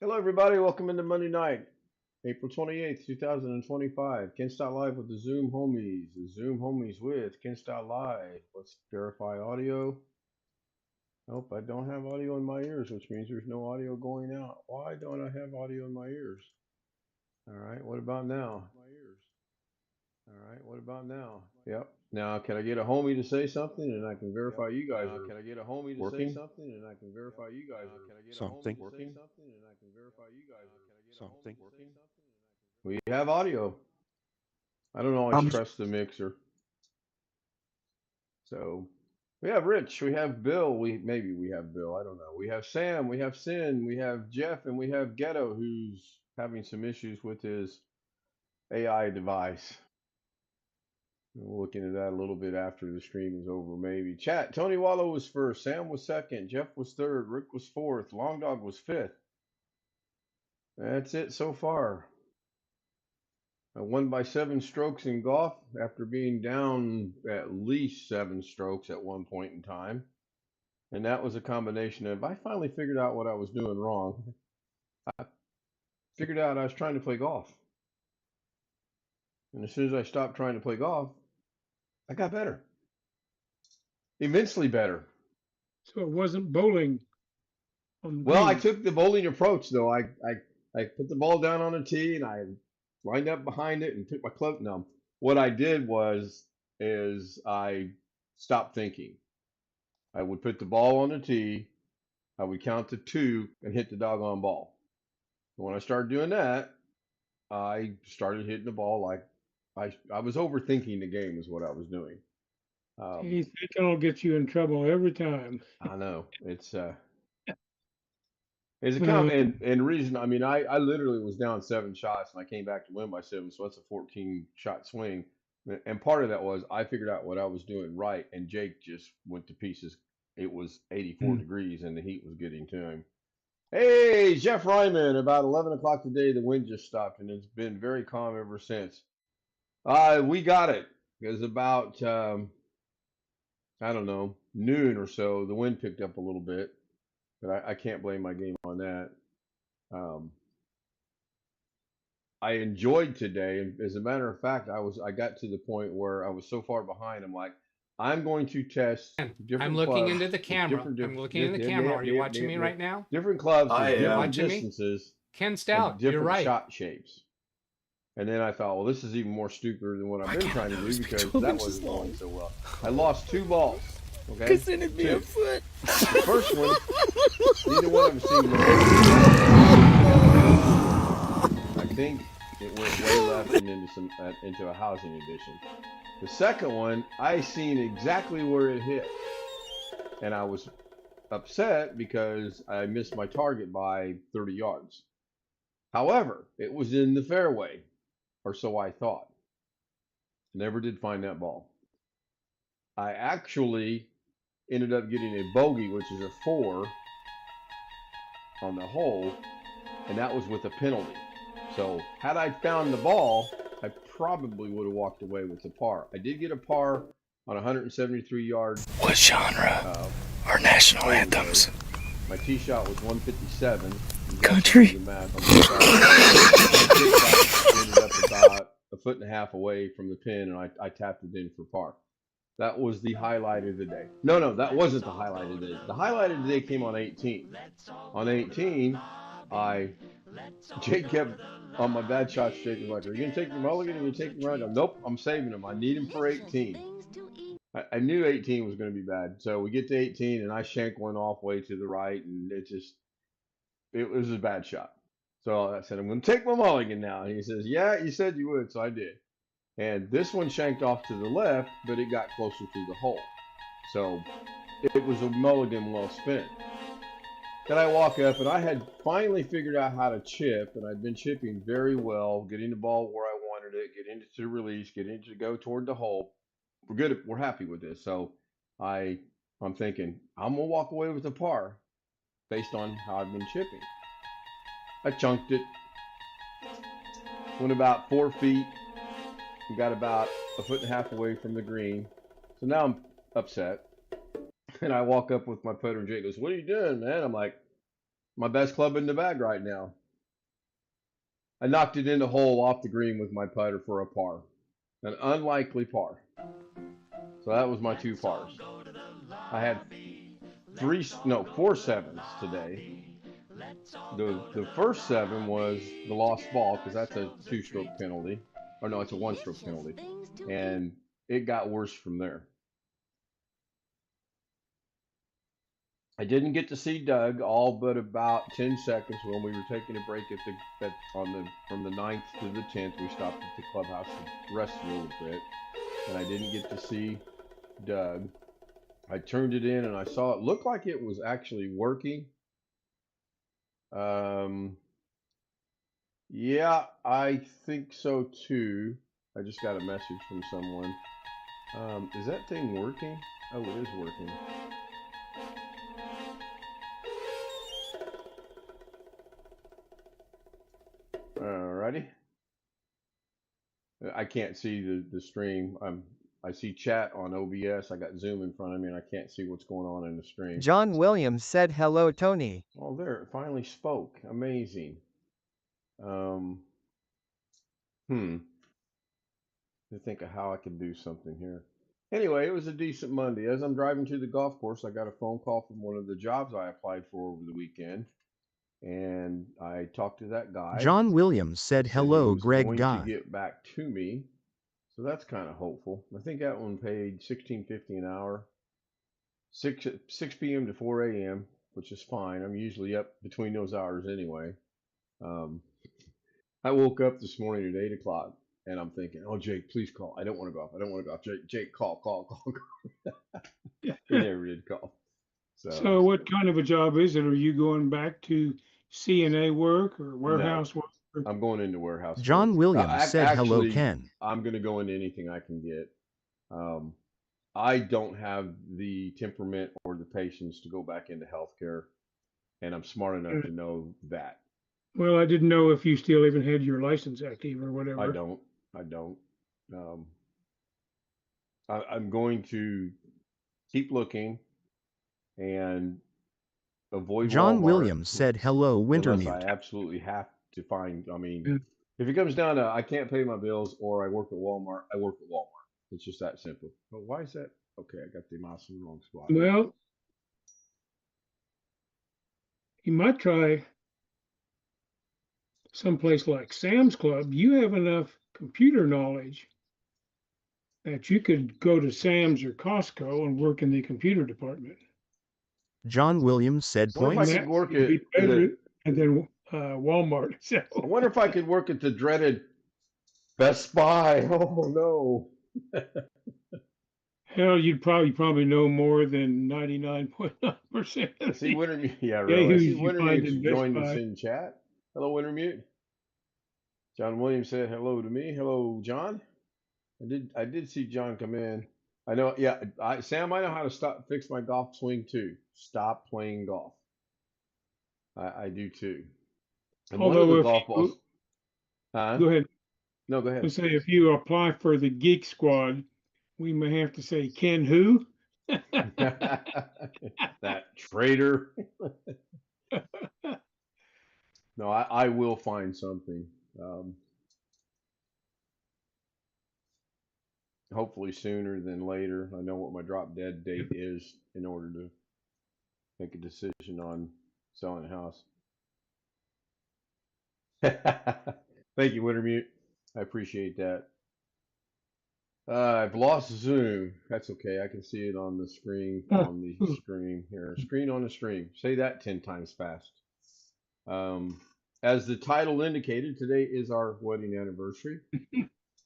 Hello, everybody. Welcome into Monday night, April 28th, 2025. Ken Stott Live with the Zoom homies. The Zoom homies with Ken Stott Live. Let's verify audio. Nope, I don't have audio in my ears, which means there's no audio going out. Why don't I have audio in my ears? All right, what about now? All right, what about now? Yep. Now, can I get a homie to say something and I can verify you guys are Can I get a homie to working? say something and I can verify you guys are Something. Can I get a homie to say something and I can verify you guys are Can I get a homie Something. to say something and I can We have audio. I don't always trust the mixer. So we have Rich, we have Bill, we have Bill, I don't know. We have Sam, we have Sin, we have Jeff, and we have Ghetto, who's having some issues with his AI device. We'll look into that a little bit after the stream is over, maybe. Chat, Tony Wallow was first, Sam was second, Jeff was third, Rick was fourth, Long Dog was fifth. That's it so far. I won by 7 strokes in golf after being down at least 7 strokes at one point in time. And that was a combination of, I finally figured out what I was doing wrong. I figured out I was trying to play golf. And as soon as I stopped trying to play golf, I got better. Immensely better. So it wasn't bowling on the Well, I green. took the bowling approach, though. I put the ball down on a tee and I lined up behind it and took my club. No, what I did is I stopped thinking. I would put the ball on the tee, I would count to 2 and hit the doggone ball. And when I started doing that, I started hitting the ball like I was overthinking the game is what I was doing. He's thinking will get you in trouble every time. I know it's a and reason. I mean, I literally was down 7 shots and I came back to win by 7, so that's a 14 shot swing. And part of that was I figured out what I was doing right, and Jake just went to pieces. It was 84 degrees and the heat was getting to him. Hey, Jeff Ryman, about 11 o'clock today, the wind just stopped and it's been very calm ever since. We got it. It was about, I don't know, noon or so. The wind picked up a little bit, but I can't blame my game on that. I enjoyed today. And as a matter of fact, I got to the point where I was so far behind. I'm like, I'm going to test different I'm looking clubs into the with camera. I'm looking in the camera. Are you watching me right now? Different clubs I with am. different Watching me? distances Ken and Stout, you're different right. shot shapes. And then I thought, well, this is even more stupider than what I've been trying to do because that wasn't going so well. I lost 2 balls. Okay. Cause then it'd be a foot. The first one, neither one of them seemed to. I think it went way left and into a housing addition. The second one, I seen exactly where it hit, and I was upset because I missed my target by 30 yards. However, it was in the fairway, or so I thought. Never did find that ball. I actually ended up getting a bogey, which is a 4 on the hole, and that was with a penalty. So had I found the ball, I probably would have walked away with the par. I did get a par on 173 yards. What genre are national anthems? My tee shot was 157. Country. The math on ended up about a foot and a half away from the pin, and I tapped it in for par. That was the highlight of the day. No, that wasn't the highlight of the day. The highlight of the day came on 18. On 18, Jake kept on my bad shot streak. He was like, are you going to take your mulligan? Are you going to take your round? I go, nope, I'm saving him. I need him for 18. I knew 18 was going to be bad. So we get to 18, and I shank one off way to the right, and it was a bad shot. So I said, I'm going to take my mulligan now. And he says, yeah, you said you would. So I did. And this one shanked off to the left, but it got closer to the hole. So it was a mulligan well spent. Then I walk up, and I had finally figured out how to chip, and I'd been chipping very well, getting the ball where I wanted it, getting it to release, getting it to go toward the hole. We're good. We're happy with this. So I'm thinking, I'm going to walk away with a par based on how I've been chipping. I chunked it, went about 4 feet, and got about 1.5 feet away from the green. So now I'm upset. And I walk up with my putter, and Jake goes, what are you doing, man? I'm like, my best club in the bag right now. I knocked it in the hole off the green with my putter for a par. An unlikely par. So that was my 2 pars. I had 4 sevens today. The first 7 was the lost ball, because that's a 2-stroke penalty. Or no, it's a 1-stroke penalty. And it got worse from there. I didn't get to see Doug all but about 10 seconds when we were taking a break from the 9th to the 10th. We stopped at the clubhouse to rest a little bit, and I didn't get to see Doug. I turned it in, and I saw it looked like it was actually working. Yeah, I think so too. I just got a message from someone. Is that thing working? Oh, it is working. Alrighty. I can't see the stream. I see chat on OBS. I got Zoom in front of me, and I can't see what's going on in the stream. John Williams said hello, Tony. Oh, there, it finally spoke. Amazing. To think of how I could do something here. Anyway, it was a decent Monday. As I'm driving to the golf course, I got a phone call from one of the jobs I applied for over the weekend. And I talked to that guy. John Williams said hello, Greg going Goth. to get back to me. So that's kind of hopeful. I think that one paid $16.50 an hour. 6 p.m. to 4 a.m., which is fine. I'm usually up between those hours anyway. I woke up this morning at 8 o'clock, and I'm thinking, oh, Jake, please call. I don't want to go off. I don't want to go off. Jake, call. He never did call. So what kind of a job is it? Are you going back to CNA work or warehouse work? I'm going into warehouse John work. Williams said hello, Actually, Ken. I'm going to go into anything I can get. I don't have the temperament or the patience to go back into healthcare, and I'm smart enough to know that. Well, I didn't know if you still even had your license active or whatever. I don't. I'm going to keep looking and avoid John Walmart Williams said hello, unless Wintermute. I absolutely have to find. I mean, if it comes down to I can't pay my bills or I work at Walmart, I work at Walmart. It's just that simple. But why is that? Okay, I got the mouse in the wrong spot. Well, you might try someplace like Sam's Club. You have enough computer knowledge that you could go to Sam's or Costco and work in the computer department. John Williams said points. I could work at and then Walmart. So. I wonder if I could work at the dreaded Best Buy. Oh no. Hell, you'd probably know more than 99.9%. See Wintermute, yeah, really. Yeah, See Wintermute joined us in chat. Hello, Wintermute. John Williams said hello to me. Hello, John. I did see John come in. I know. Yeah, Sam, I know how to fix my golf swing too. Stop playing golf. I do too. And although one of the golf balls. Go ahead. No, go ahead. Let's say if you apply for the Geek Squad, we may have to say Ken who? That traitor. No, I will find something. Hopefully sooner than later. I know what my drop dead date is in order to make a decision on selling a house. Thank you, Wintermute. I appreciate that. I've lost Zoom. That's okay. I can see it on the screen. On the screen here. Screen on the stream. Say that 10 times fast. as the title indicated, today is our wedding anniversary,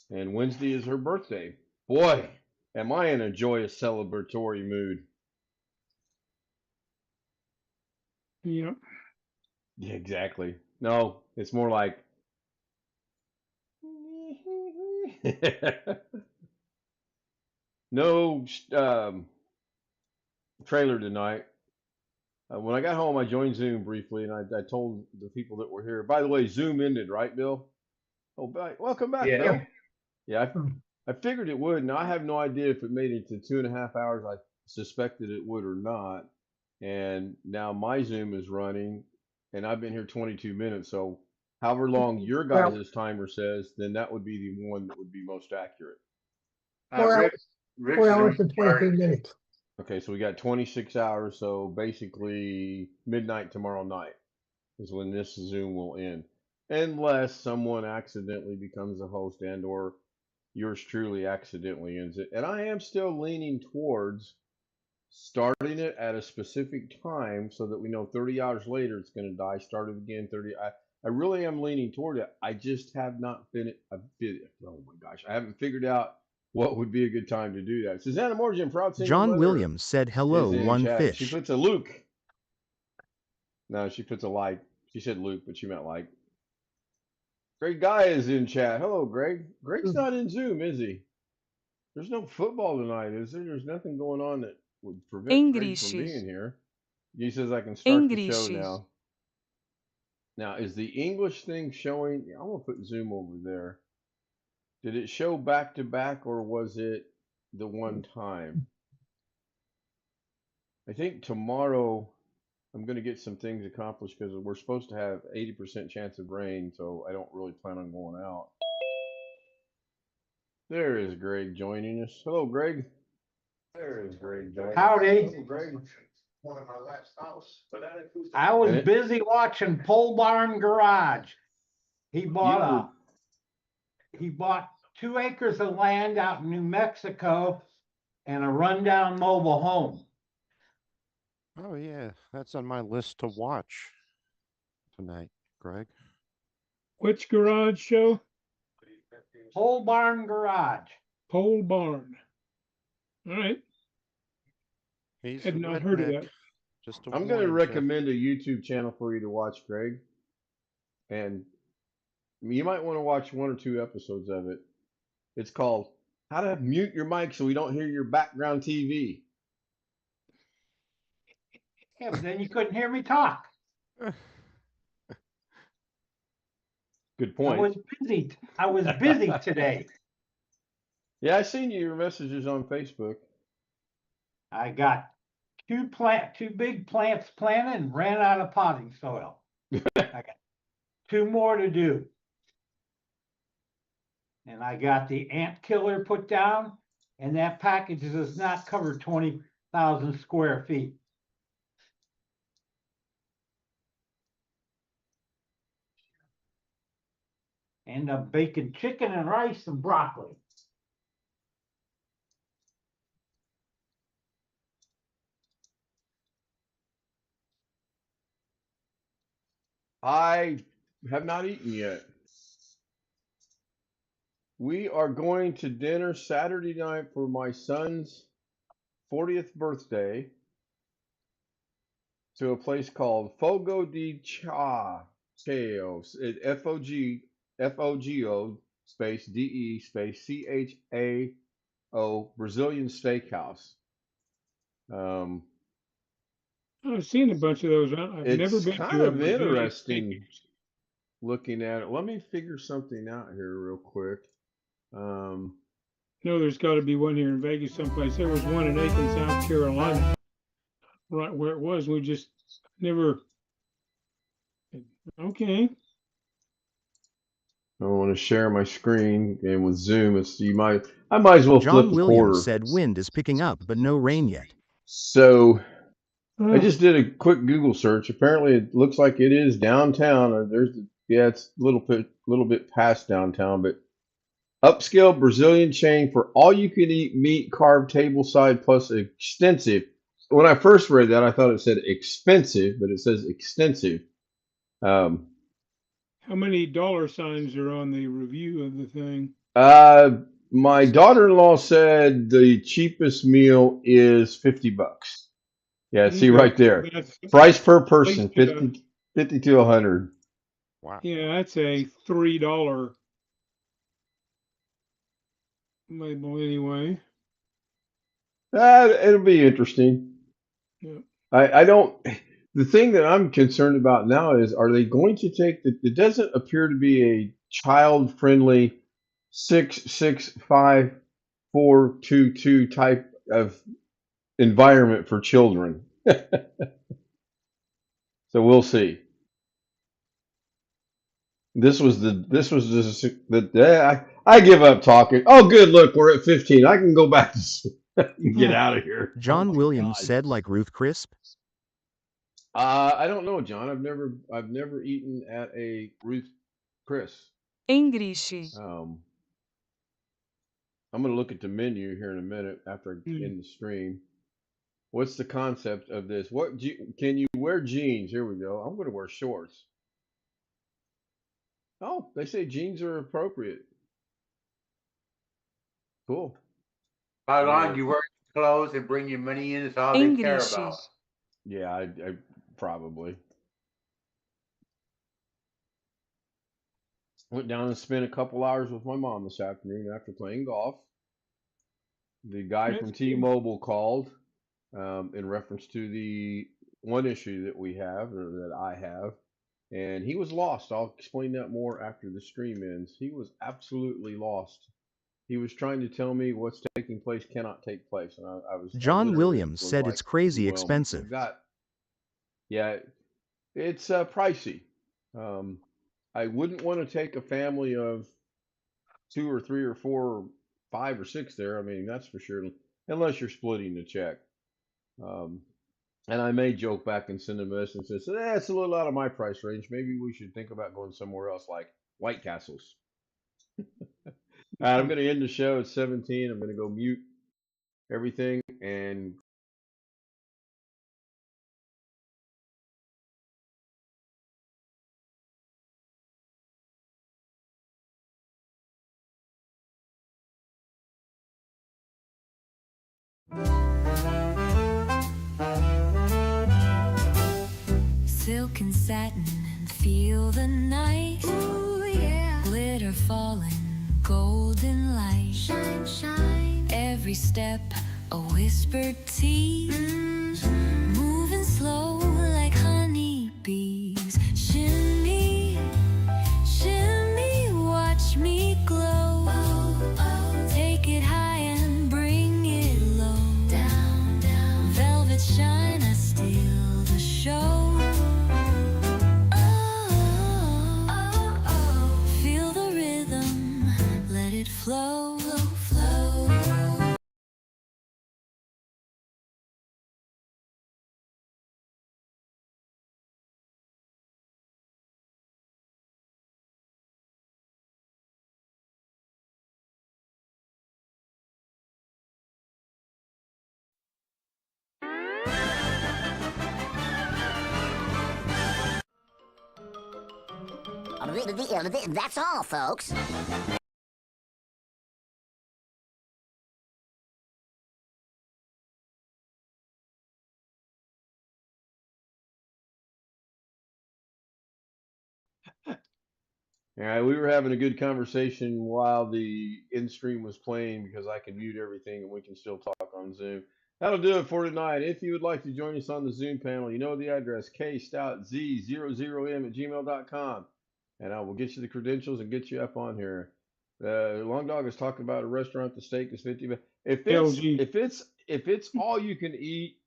and Wednesday is her birthday. Boy, am I in a joyous celebratory mood. Yep. Yeah, exactly. No, it's more like no trailer tonight. When I got home, I joined Zoom briefly, and I told the people that were here. By the way, Zoom ended, right, Bill? Oh, welcome back, Yeah. Bill. Yeah, I figured it would. Now I have no idea if it made it to 2.5 hours. I suspected it would or not. And now my Zoom is running, and I've been here 22 minutes. So however long your Well, guys' timer says, then that would be the one that would be most accurate. Well, Rick 4 hours and 22 minutes. Okay, so we got 26 hours. So basically midnight tomorrow night is when this Zoom will end, unless someone accidentally becomes a host and or yours truly accidentally ends it. And I am still leaning towards starting it at a specific time so that we know 30 hours later it's going to die. Start it again 30. I really am leaning toward it. I just have not oh my gosh, I haven't figured out what would be a good time to do that. Susanna Morgan, proud single John mother, Williams said hello, is in one chat. She fish. puts a Luke. No, she puts a like. She said Luke, but she meant like. Greg Guy is in chat. Hello, Greg. Greg's not in Zoom, is he? There's no football tonight, is there? There's nothing going on that would prevent Greg from being here. He says I can start the show now. Now, is the English thing showing? I'm going to put Zoom over there. Did it show back to back or was it the one time? I think tomorrow I'm going to get some things accomplished because we're supposed to have 80% chance of rain, so I don't really plan on going out. There is Greg joining us. Hello, Greg. There is Greg joining us. Howdy. Hello, Greg. I was And busy watching Pole Barn Garage. He bought 2 acres of land out in New Mexico and a rundown mobile home. Oh yeah, that's on my list to watch tonight, Greg. Which garage show? Pole Barn Garage. Pole Barn. All right. He's Had a not heard of redneck. that. Just to I'm going to warn you, Jeff. recommend a YouTube channel for you to watch, Greg. And you might want to watch 1 or 2 episodes of it. It's called How to Mute Your Mic So We Don't Hear Your Background TV. Yeah, but then you couldn't hear me talk. Good I point. was busy. I was busy today. Yeah, I seen your messages on Facebook. I got 2 big plants planted and ran out of potting soil. I got 2 more to do. And I got the ant killer put down, and that package does not cover 20,000 square feet. End up baking chicken and rice and broccoli. I have not eaten yet. We are going to dinner Saturday night for my son's 40th birthday to a place called Fogo de Chao. F-O-G-O space D-E space C-H-A-O Brazilian Steakhouse. I've seen a bunch of those. I've never It's been kind to a of Brazilian interesting steakhouse. looking at it. Let me figure something out here real quick. No, there's got to be one here in Vegas someplace. There was one in Aiken, South Carolina, right where it was. We just never. Okay. I want to share my screen, and with Zoom, I might as well flip John a Williams quarter. said wind is picking up, but no rain yet. So I Oh, just did a quick Google search. Apparently, it looks like it is downtown. It's a little bit past downtown, but upscale Brazilian chain for all you can eat meat, carved tableside plus extensive. When I first read that, I thought it said expensive, but it says extensive. How many dollar signs are on the review of the thing? My daughter-in-law said the cheapest meal is $50. Yeah, see Okay, right there. that's at Price per least person, 50 to 100. Wow. yeah, that's a $3 label anyway. It'll be interesting. Yeah. I don't. The thing that I'm concerned about now is, are they going to take the? It doesn't appear to be a child-friendly 665-422 type of environment for children. So we'll see. This was I give up talking. Oh, good. Look, we're at 15. I can go back to sleep. Get out of here. Oh John my Williams God. said like Ruth Crisp. I don't know, John. I've never eaten at a Ruth Chris. Engrish. I'm gonna look at the menu here in a minute after I Mm. end the stream. What's the concept of this? Can you wear jeans? Here we go. I'm gonna wear shorts. Oh, they say jeans are appropriate. Cool. How long Yeah. you wear your clothes and bring your money in is all they care Engrish. about. Yeah, I probably went down and spent a couple hours with my mom this afternoon after playing golf. The guy That's from good. T-Mobile called in reference to the one issue that we have, or that I have, and he was lost. I'll explain that more after the stream ends. He was absolutely lost. He was trying to tell me what's taking place cannot take place, and I John literally Williams was said like, it's crazy well, expensive. yeah, it's pricey. Um, I wouldn't want to take a family of two or three or four, or five or six there. I mean, that's for sure, unless you're splitting the check. Um, and I may joke back and send a message and say, it's a little out of my price range. Maybe we should think about going somewhere else, like White Castles. I'm going to end the show at 17. I'm going to go mute everything and Silk and satin and feel the night. Ooh, yeah. Glitter falling, golden light. Shine, shine. Every step a whispered tease. Moving slow like honeybees. Shimmy, shimmy, watch me glow. Oh, oh. Take it high and bring it low. Down, down. Velvet shine, I steal the show. Feel the rhythm, let it flow, flow, flow. That's all, folks. yeah, we were having a good conversation while the in stream was playing because I can mute everything and we can still talk on Zoom. That'll do it for tonight. If you would like to join us on the Zoom panel, you know the address, kstout00m@gmail.com. And I will get you the credentials and get you up on here. Long Dog is talking about a restaurant. The steak is 50. If LG. it's all you can eat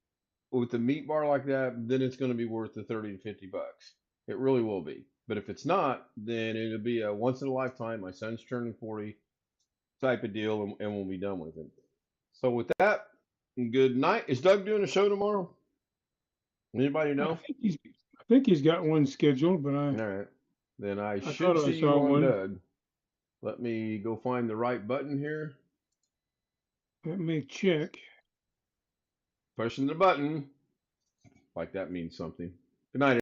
with a meat bar like that, then it's going to be worth the 30 to $50. It really will be. But if it's not, then it'll be a once in a lifetime. My son's turning 40 type of deal, and we'll be done with it. So with that, good night. Is Doug doing a show tomorrow? Anybody know? I think he's got one scheduled, but All right. Then I thought should I see you saw on one. Doug. Let me go find the right button here. Let me check. Pushing the button. Like that means something. Good night.